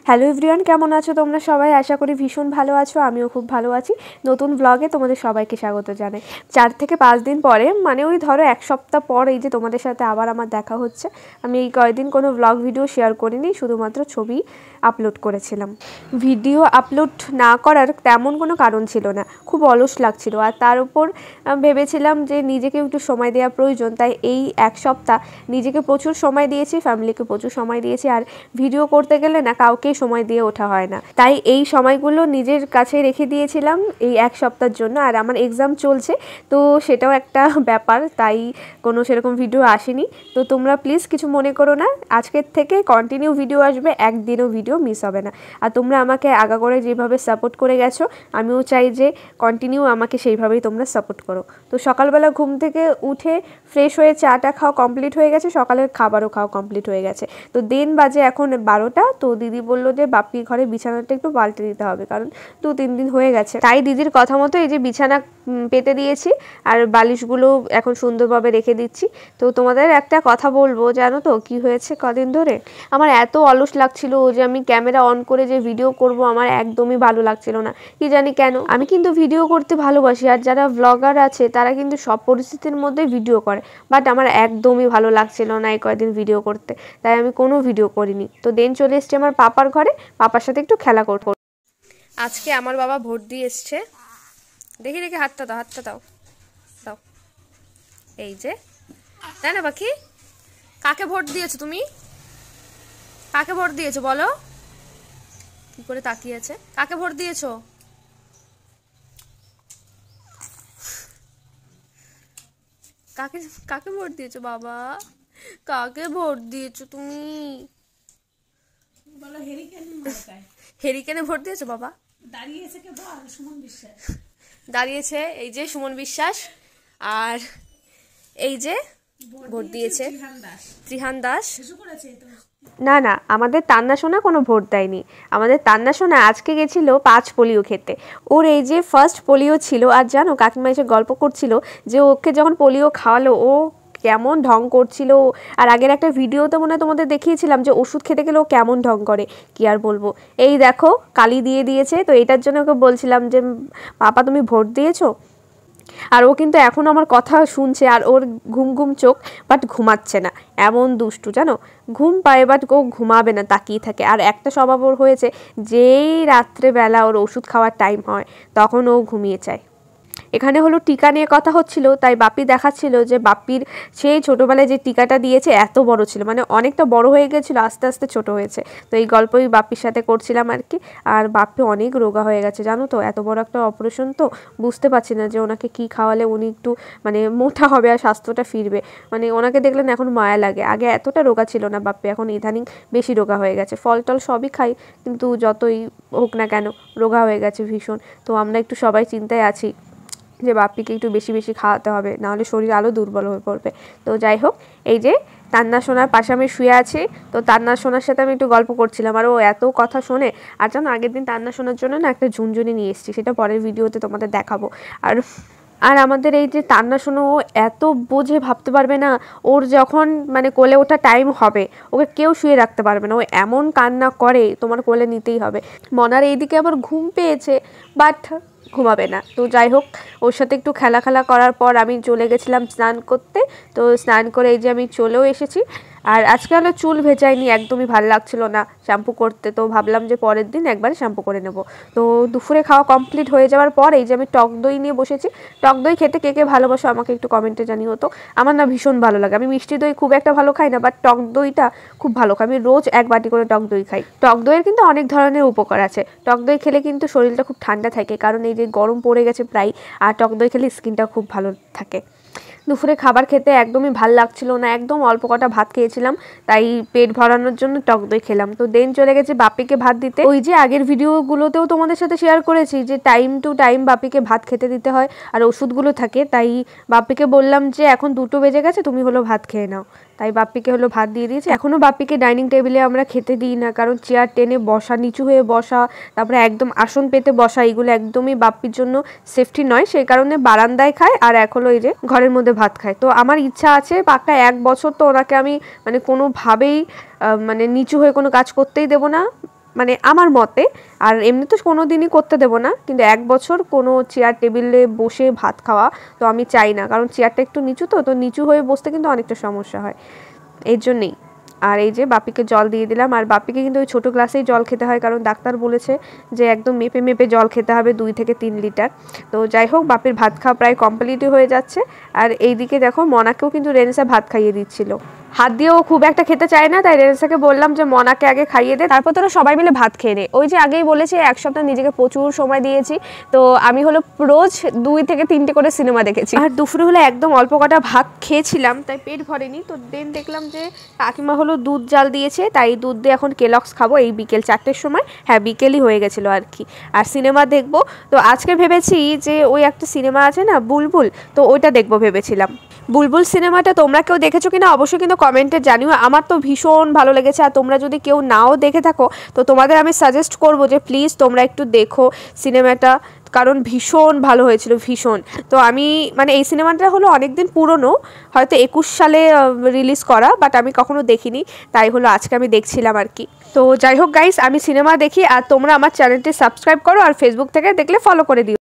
Hello everyone, কেমন আছো তোমরা সবাই? আশা করি ভীষণ ভালো আছো। আমিও খুব ভালো আছি। নতুন ব্লগে তোমাদের সবাইকে স্বাগত জানাই। 4 থেকে 5 দিন পরে, মানে ওই ধরো 1 সপ্তাহ পর এই যে তোমাদের সাথে আবার আমার দেখা হচ্ছে। আমি এই কয়েকদিন কোনো ব্লগ ভিডিও শেয়ার করিনি, শুধুমাত্র ছবি আপলোড করেছিলাম। ভিডিও আপলোড না করার তেমন কোনো কারণ ছিল না, খুব অলস লাগছিল। আর তার উপর ভেবেছিলাম যে নিজেকে একটু সময় দেওয়া প্রয়োজন, তাই এই 1 সপ্তাহ নিজেকে প্রচুর সময় দিয়েছি, ফ্যামিলিকে প্রচুর সময় দিয়েছি। আর ভিডিও করতে গেলে না কাউকে সময় দিয়ে ওঠা হয় না, তাই এই সময়গুলো নিজের কাছে রেখে দিয়েছিলাম এই 1 সপ্তাহের জন্য। আর আমার এক্সাম চলছে, তো সেটাও একটা ব্যাপার, তাই কোনো সেরকম ভিডিও আসেনি। তো তোমরা প্লিজ কিছু মনে করো না, আজকের থেকে কন্টিনিউ ভিডিও আসবে, একদিনও ভিডিও মিস হবে না। আর তোমরা আমাকে আগাগোড়ায় যেভাবে সাপোর্ট করে গেছো, আমিও চাই যে কন্টিনিউ আমাকে সেইভাবেই তোমরা সাপোর্ট করো। তো সকালবেলা ঘুম থেকে উঠে ফ্রেশ হয়ে চাটা খাওয়া কমপ্লিট হয়ে গেছে, সকালের খাবারও খাওয়া কমপ্লিট হয়ে গেছে। তো দিন বাজে এখন 12টা। তো দিদি বললো যে বাপির ঘরে বিছানাটা একটু পাল্টে দিতে হবে, কারণ 2-3 দিন হয়ে গেছে। তাই দিদির কথা মতো এই যে বিছানা পেতে দিয়েছি, আর বালিশগুলো এখন সুন্দরভাবে রেখে দিচ্ছি। তো তোমাদের একটা কথা বলবো, জানো তো কি হয়েছে কদিন ধরে? আমার এত অলস লাগছিল যে আমি ক্যামেরা অন করে যে ভিডিও করব, আমার একদমই ভালো লাগছিল না, কি জানি কেন। আমি কিন্তু ভিডিও করতে ভালোবাসি, আর যারা ব্লগার আছে তারা কিন্তু সব পরিস্থিতির মধ্যে ভিডিও করে, বাট আমার একদমই ভালো লাগছিল না এই কয়েকদিন ভিডিও করতে, তাই আমি কোনো ভিডিও করিনি। তো দেন চলে এসছে আমার পাপার ঘরে, পাপার সাথে একটু খেলা করবো। আজকে আমার বাবা ভোট দিয়ে এসছে, দেখি দেখি হাতটা দাও, হাতটা দাও দাও। এই যে, তাই না পাখি? কাকে ভোট দিয়েছো তুমি? কাকে ভোট দিয়েছো বলো? কি করে তাকিয়ে আছে? কাকে ভোট দিয়েছো? কাকে কাকে ভোট দিয়েছো বাবা? কাকে ভোট দিয়েছো তুমি? বলো। হেরিকেনে ভোট দিয়েছো বাবা? দাঁড়িয়েছে কে বল? সুমন বিশ্বাস দাঁড়িয়েছে, এই যে সুমন বিশ্বাস। আর এই যে ভোট দিয়েছে ত্রিহান দাস। না না, আমাদের তান্না সোনা কোনো ভোট দেয়নি। আমাদের তান্না সোনা আজকে গেছিল 5 পোলিও খেতে। ওর এই যে ফার্স্ট পোলিও ছিল। আর জানো, কাকিমা এসে গল্প করছিল যে ওকে যখন পোলিও খাওয়ালো ও কেমন ঢং করছিল। আর আগের একটা ভিডিওতে মনে হয় তোমাদের দেখিয়েছিলাম যে ওষুধ খেতে গেলে ও কেমন ঢং করে, কি আর বলবো। এই দেখো কালি দিয়ে দিয়েছে। তো এটার জন্য ওকে বলছিলাম যে পাপা তুমি ভোট দিয়েছো? আর ও কিন্তু এখন আমার কথা শুনছে, আর ওর ঘুম ঘুম চোখ, বাট ঘুমাচ্ছে না, এমন দুষ্টু জানো। ঘুম পায় বাট ও ঘুমাবে না, তাকিয়ে থাকে। আর একটা স্বভাব ওর হয়েছে, যেই রাত্রেবেলা ওর ওষুধ খাওয়ার টাইম হয় তখন ও ঘুমিয়ে যায়। এখানে হলো টিকা নিয়ে কথা হচ্ছিল, তাই বাপি দেখাচ্ছিল যে বাপির সেই ছোটোবেলায় যে টিকাটা দিয়েছে এত বড় ছিল, মানে অনেকটা বড় হয়ে গেছিলো, আস্তে আস্তে ছোট হয়েছে। তো এই গল্পই বাপির সাথে করছিলাম আর কি। আর বাপি অনেক রোগা হয়ে গেছে জানো তো, এত বড় একটা অপারেশন, তো বুঝতে পারছি না যে ওনাকে কি খাওয়ালে উনি একটু মানে মোটা হবে আর স্বাস্থ্যটা ফিরবে। মানে ওনাকে দেখলেন এখন মায়া লাগে, আগে এতটা রোগা ছিল না বাপি, এখন ইদানিং বেশি রোগা হয়ে গেছে। ফল টল সবই খাই, কিন্তু যতই হোক না কেন রোগা হয়ে গেছে ভীষণ। তো আমরা একটু সবাই চিন্তায় আছি যে বাপিকে একটু বেশি বেশি খাওয়াতে হবে, নাহলে শরীর আরও দুর্বল হয়ে পড়বে। তো যাই হোক, এই যে তান্না সোনার পাশে আমি শুয়ে আছি। তো তান্না সোনার সাথে আমি একটু গল্প করছিলাম, আর ও এত কথা শোনে। আর জানো, আগের দিন তান্না শোনার জন্য না একটা ঝুনঝুনি নিয়ে এসেছি, সেটা পরের ভিডিওতে তোমাদের দেখাবো। আর আমাদের এই যে তান্না শোনো, ও এত বোঝে ভাবতে পারবে না। ওর যখন মানে কোলে ওঠা টাইম হবে, ওকে কেউ শুয়ে রাখতে পারবে না, ও এমন কান্না করে, তোমার কোলে নিতেই হবে। মনার এইদিকে আবার ঘুম পেয়েছে, বাট ঘুমাবে না। তো যাই হোক, ওর সাথে একটু খেলা করার পর আমি চলে গেছিলাম স্নান করতে। তো স্নান করে এই যে আমি চলেও এসেছি। আর আজকে হলো চুল ভেজাইনি, একদমই ভালো লাগছিল না শ্যাম্পু করতে, তো ভাবলাম যে পরের দিন একবারে শ্যাম্পু করে নেব। তো দুপুরে খাওয়া কমপ্লিট হয়ে যাওয়ার পর এই যে আমি টক দই নিয়ে বসেছি। টক দই খেতে কে কে ভালোবাসো আমাকে একটু কমেন্টে জানিও তো। আমার না ভীষণ ভালো লাগে। আমি মিষ্টি দই খুব একটা ভালো খাই না, বাট টক দইটা খুব ভালো খাই। আমি রোজ 1 বাটি করে টক দই খাই। টক দইয়ের কিন্তু অনেক ধরনের উপকার আছে। টক দই খেলে কিন্তু শরীরটা খুব ঠান্ডা থাকে, কারণ এই যে গরম পড়ে গেছে প্রায়, আর টক দই খেলে স্কিনটা খুব ভালো থাকে। দুপুরে খাবার খেতে একদমই ভাল লাগছিল না, একদম অল্প কটা ভাত খেয়েছিলাম, তাই পেট ভরানোর জন্য টক দই খেলাম। তো দেন চলে গেছে বাপিকে ভাত দিতে। ওই যে আগের ভিডিওগুলোতেও তোমাদের সাথে শেয়ার করেছি যে টাইম টু টাইম বাপিকে ভাত খেতে দিতে হয়, আর ওষুধগুলো থাকে। তাই বাপিকে বললাম যে এখন 2টো বেজে গেছে, তুমি হলো ভাত খেয়ে নাও। তাই বাপিকে হলো ভাত দিয়ে দিয়েছি। এখনও বাপিকে ডাইনিং টেবিলে আমরা খেতে দিই না, কারণ চেয়ার টেনে বসা, নিচু হয়ে বসা, তারপরে একদম আসন পেতে বসা, এগুলো একদমই বাপির জন্য সেফটি নয়। সেই কারণে বারান্দায় খায়, আর এখন এই যে ঘরের মধ্যে ভাত খায়। তো আমার ইচ্ছা আছে পাক্কা 1 বছর তো ওনাকে আমি মানে কোনোভাবেই মানে নিচু হয়ে কোনো কাজ করতেই দেবো না। মানে আমার মতে। আর এমনি তো কোনো দিনই করতে দেবো না, কিন্তু 1 বছর কোনো চেয়ার টেবিলে বসে ভাত খাওয়া তো আমি চাই না, কারণ চেয়ারটা একটু নিচু, তো নিচু হয়ে বসতে কিন্তু অনেকটা সমস্যা হয়, এর জন্যেই। আর এই যে বাপিকে জল দিয়ে দিলাম, আর বাপিকে কিন্তু ওই ছোটো গ্লাসেই জল খেতে হয়, কারণ ডাক্তার বলেছে যে একদম মেপে মেপে জল খেতে হবে 2 থেকে 3 লিটার। তো যাই হোক, বাপির ভাত খাওয়া প্রায় কমপ্লিটই হয়ে যাচ্ছে। আর এইদিকে দেখো মনাকেও কিন্তু রেনেসা ভাত খাইয়ে দিচ্ছিল, হাত দিয়েও খুব একটা খেতে চায় না, তাই রেনেসাকে বললাম যে মনাকে আগে খাইয়ে দে, তারপর তোরা সবাই মিলে ভাত খেয়ে নে। ওই যে আগেই বলেছি 1 সপ্তাহ নিজেকে প্রচুর সময় দিয়েছি, তো আমি হলো রোজ 2 থেকে 3টে করে সিনেমা দেখেছি। আর দুপুরে হলে একদম অল্প কটা ভাত খেয়েছিলাম, তাই পেট ভরেনি। তো দেন দেখলাম যে কাকিমা হলো দুধ জাল দিয়েছে, তাই দুধ দিয়ে এখন কেলক্স খাবো এই বিকেল 4টের সময়। হ্যাঁ, বিকেলই হয়ে গেছিলো আর কি। আর সিনেমা দেখবো, তো আজকে ভেবেছি যে ওই একটা সিনেমা আছে না বুলবুল, তো ওইটা দেখবো ভেবেছিলাম। বুলবুল সিনেমাটা তোমরা কেউ দেখেছো কিনা অবশ্যই কিন্তু কমেন্টে জানিও। আমার তো ভীষণ ভালো লেগেছে, আর তোমরা যদি কেউ নাও দেখে থাকো তো তোমাদের আমি সাজেস্ট করবো যে প্লিজ তোমরা একটু দেখো সিনেমাটা, কারণ ভীষণ ভালো হয়েছিল, ভীষণ। তো আমি মানে এই সিনেমাটা হলো অনেক দিন পুরনো, হয়তো 21 সালে রিলিজ করা, বাট আমি কখনো দেখিনি, তাই হলো আজকে আমি দেখছিলাম আর কি। তো যাই হোক গাইস, আমি সিনেমা দেখি, আর তোমরা আমার চ্যানেলটি সাবস্ক্রাইব করো, আর ফেসবুক থেকে দেখলে ফলো করে দিও।